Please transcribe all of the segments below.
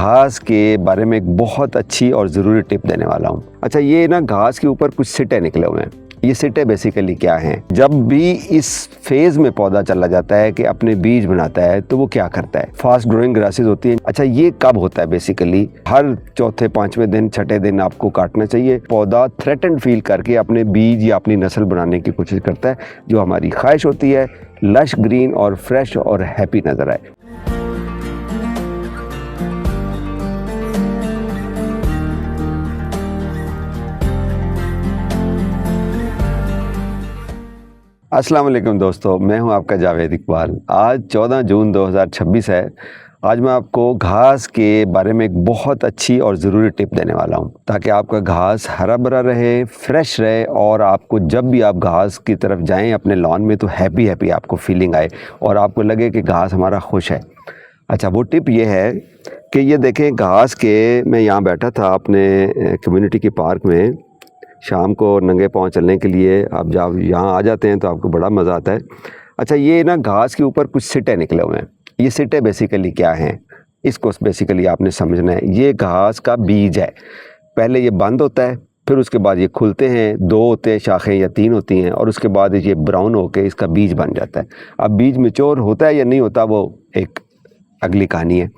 घास के बारे में एक बहुत अच्छी और ज़रूरी टिप देने वाला हूँ। अच्छा, ये ना घास के ऊपर कुछ सिट्टे निकले हुए हैं। ये सिट्टे बेसिकली क्या हैं? जब भी इस फेज़ में पौधा चला जाता है कि अपने बीज बनाता है तो वो क्या करता है? फास्ट ग्रोइंग ग्रासेस होती हैं। अच्छा, ये कब होता है? बेसिकली हर चौथे, पाँचवें दिन, छठे दिन आपको काटना चाहिए। पौधा थ्रेटन्ड फील करके अपने बीज या अपनी नस्ल बनाने की कोशिश करता है। जो हमारी ख्वाहिश होती है लश ग्रीन और फ्रेश और हैप्पी नज़र आए। अस्सलाम वालेकुम दोस्तों, मैं हूं आपका जावेद इकबाल। आज 14 जून 2026 है। आज मैं आपको घास के बारे में एक बहुत अच्छी और ज़रूरी टिप देने वाला हूं ताकि आपका घास हरा भरा रहे, फ्रेश रहे और आपको जब भी आप घास की तरफ जाएं अपने लॉन में तो हैप्पी आपको फीलिंग आए और आपको लगे कि घास हमारा खुश है। अच्छा, वो टिप ये है कि ये देखें, घास के मैं यहाँ बैठा था अपने कम्युनिटी के पार्क में। शाम को नंगे पाँव चलने के लिए आप जब यहाँ आ जाते हैं तो आपको बड़ा मज़ा आता है। अच्छा, ये ना घास के ऊपर कुछ सिट्टे निकले हुए हैं। ये सिट्टे बेसिकली क्या हैं, इसको बेसिकली आपने समझना है। ये घास का बीज है। पहले ये बंद होता है, फिर उसके बाद ये खुलते हैं, 2 होते हैं शाखें या 3 होती हैं और उसके बाद ये ब्राउन होकर इसका बीज बन जाता है। अब बीज मैच्योर होता है या नहीं होता वो एक अगली कहानी है।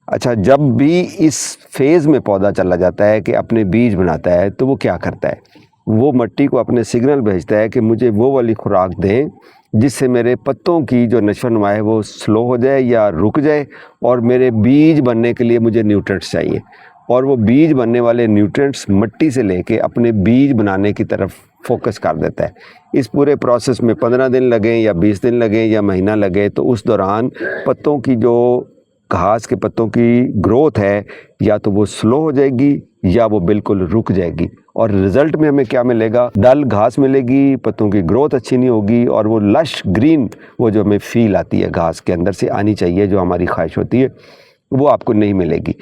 अच्छा, जब भी इस फेज़ में पौधा चला जाता है कि अपने बीज बनाता है तो वो क्या करता है? वो मिट्टी को अपने सिग्नल भेजता है कि मुझे वो वाली खुराक दें जिससे मेरे पत्तों की जो नशोनुमा है वो स्लो हो जाए या रुक जाए और मेरे बीज बनने के लिए मुझे न्यूट्रिएंट्स चाहिए। और वो बीज बनने वाले न्यूट्रिएंट्स मिट्टी से लेके अपने बीज बनाने की तरफ फोकस कर देता है। इस पूरे प्रोसेस में 15 दिन लगें या 20 दिन लगें या महीना लगे, तो उस दौरान पत्तों की जो घास के पत्तों की ग्रोथ है या तो वो स्लो हो जाएगी या वो बिल्कुल रुक जाएगी और रिज़ल्ट में हमें क्या मिलेगा? डल घास मिलेगी, पत्तों की ग्रोथ अच्छी नहीं होगी और वो लश ग्रीन वो जो हमें फील आती है घास के अंदर से आनी चाहिए, जो हमारी ख्वाहिश होती है, वो आपको नहीं मिलेगी।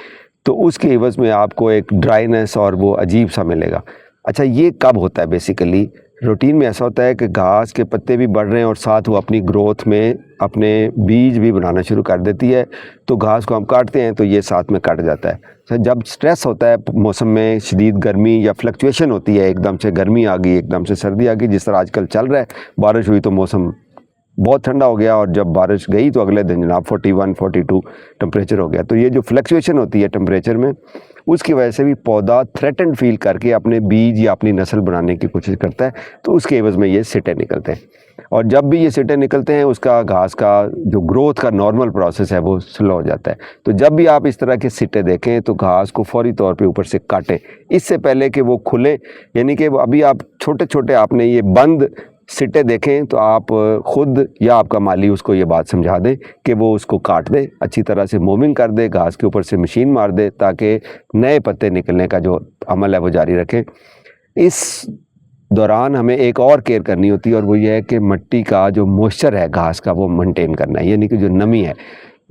तो उसके एवज़ में आपको एक ड्राइनेस और वो अजीब सा मिलेगा। अच्छा, ये कब होता है? बेसिकली रूटीन में ऐसा होता है कि घास के पत्ते भी बढ़ रहे हैं और साथ वो अपनी ग्रोथ में अपने बीज भी बनाना शुरू कर देती है। तो घास को हम काटते हैं तो ये साथ में कट जाता है। तो जब स्ट्रेस होता है मौसम में, शदीद गर्मी या फ्लक्चुएशन होती है, एकदम से गर्मी आ गई, एकदम से सर्दी आ गई, जिस तरह आजकल चल रहा है, बारिश हुई तो मौसम बहुत ठंडा हो गया और जब बारिश गई तो अगले दिन जनाब 41-42 टेम्परेचर हो गया। तो ये जो फ्लक्चुएशन होती है टेम्परेचर में, उसकी वजह से भी पौधा थ्रेटन्ड फील करके अपने बीज या अपनी नस्ल बनाने की कोशिश करता है। तो उसके एवज़ में ये सिट्टे निकलते हैं और जब भी ये सिट्टे निकलते हैं उसका घास का जो ग्रोथ का नॉर्मल प्रोसेस है वो स्लो हो जाता है। तो जब भी आप इस तरह के सिट्टे देखें तो घास को फौरी तौर पे ऊपर से काटें, इससे पहले कि वो खुले। यानी कि अभी आप छोटे छोटे आपने ये बंद सिट्टे देखें तो आप ख़ुद या आपका माली उसको ये बात समझा दें कि वो उसको काट दे, अच्छी तरह से मूविंग कर दे, घास के ऊपर से मशीन मार दे ताकि नए पत्ते निकलने का जो अमल है वो जारी रखें। इस दौरान हमें एक और केयर करनी होती है और वो ये है कि मिट्टी का जो मॉइस्चर है घास का वो मेंटेन करना है, यानी कि जो नमी है।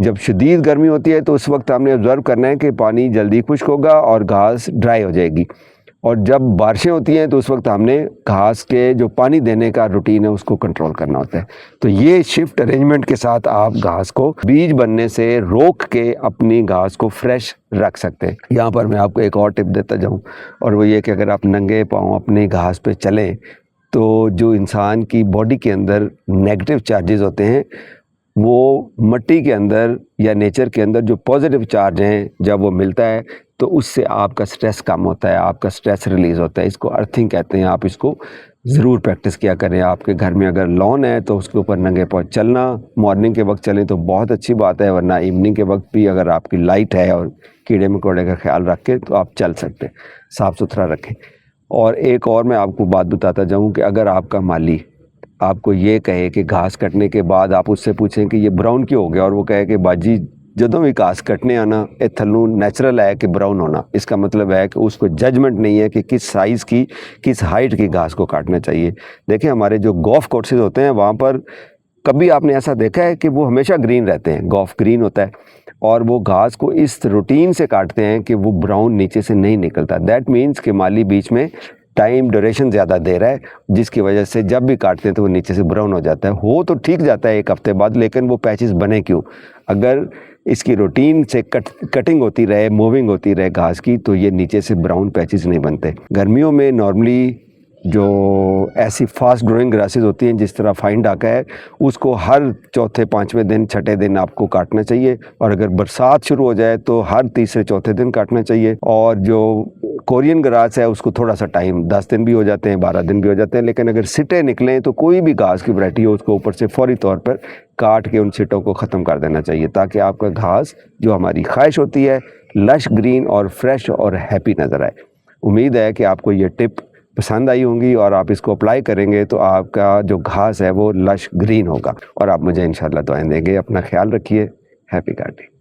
जब शदीद गर्मी होती है तो उस वक्त हमने ऑब्ज़र्व करना है कि पानी जल्दी खुश्क होगा और घास ड्राई हो जाएगी। और जब बारिशें होती हैं तो उस वक्त हमने घास के जो पानी देने का रूटीन है उसको कंट्रोल करना होता है। तो ये शिफ्ट अरेंजमेंट के साथ आप घास को बीज बनने से रोक के अपनी घास को फ्रेश रख सकते हैं। यहाँ पर मैं आपको एक और टिप देता जाऊँ और वो ये कि अगर आप नंगे पाँव अपनी घास पे चलें तो जो इंसान की बॉडी के अंदर नेगेटिव चार्जेस होते हैं वो मिट्टी के अंदर या नेचर के अंदर जो पॉजिटिव चार्ज हैं, जब वो मिलता है तो उससे आपका स्ट्रेस कम होता है, आपका स्ट्रेस रिलीज़ होता है। इसको अर्थिंग कहते हैं। आप इसको ज़रूर प्रैक्टिस किया करें। आपके घर में अगर लॉन है तो उसके ऊपर नंगे पाँव चलना, मॉर्निंग के वक्त चलें तो बहुत अच्छी बात है, वरना इवनिंग के वक्त भी अगर आपकी लाइट है और कीड़े मकोड़े का ख्याल रख के तो आप चल सकते हैं। साफ़ सुथरा रखें। और एक और मैं आपको बात बताता जाऊँ कि अगर आपका माली आपको ये कहे कि घास कटने के बाद आप उससे पूछें कि ये ब्राउन क्यों हो गया और वो कहे कि बाजी जदों भी घास कटने आना ये थल्लों नैचुरल है कि ब्राउन होना, इसका मतलब है कि उसको जजमेंट नहीं है कि किस साइज़ की, किस हाइट की घास को काटना चाहिए। देखें, हमारे जो गोल्फ कोर्सेज होते हैं वहाँ पर कभी आपने ऐसा देखा है कि वो हमेशा ग्रीन रहते हैं, गोल्फ ग्रीन होता है और वो घास को इस रूटीन से काटते हैं कि वो ब्राउन नीचे से नहीं निकलता। दैट मीन्स कि माली बीच में टाइम ड्यूरेशन ज़्यादा दे रहा है, जिसकी वजह से जब भी काटते हैं तो वो नीचे से ब्राउन हो जाता है। हो तो ठीक जाता है एक हफ्ते बाद, लेकिन वो पैचेस बने क्यों? अगर इसकी रूटीन से कटिंग होती रहे, मूविंग होती रहे घास की, तो ये नीचे से ब्राउन पैचेस नहीं बनते। गर्मियों में नॉर्मली जो ऐसी फास्ट ग्रोइंग ग्रासेस होती हैं जिस तरह फाइन डाका है, उसको हर चौथे पाँचवें दिन छठे दिन आपको काटना चाहिए, और अगर बरसात शुरू हो जाए तो हर तीसरे चौथे दिन काटना चाहिए। और जो कोरियन ग्रास है उसको थोड़ा सा टाइम, 10 दिन भी हो जाते हैं, 12 दिन भी हो जाते हैं, लेकिन अगर सिटे निकलें तो कोई भी घास की वैरायटी हो उसको ऊपर से फौरी तौर पर काट के उन सिटों को ख़त्म कर देना चाहिए, ताकि आपका घास जो हमारी ख्वाहिश होती है लश ग्रीन और फ्रेश और हैप्पी नज़र आए। उम्मीद है कि आपको ये टिप पसंद आई होंगी और आप इसको अप्लाई करेंगे तो आपका जो घास है वो लश ग्रीन होगा, और आप मुझे इंशाल्लाह दुआएं देंगे। अपना ख्याल रखिए। Happy gardening.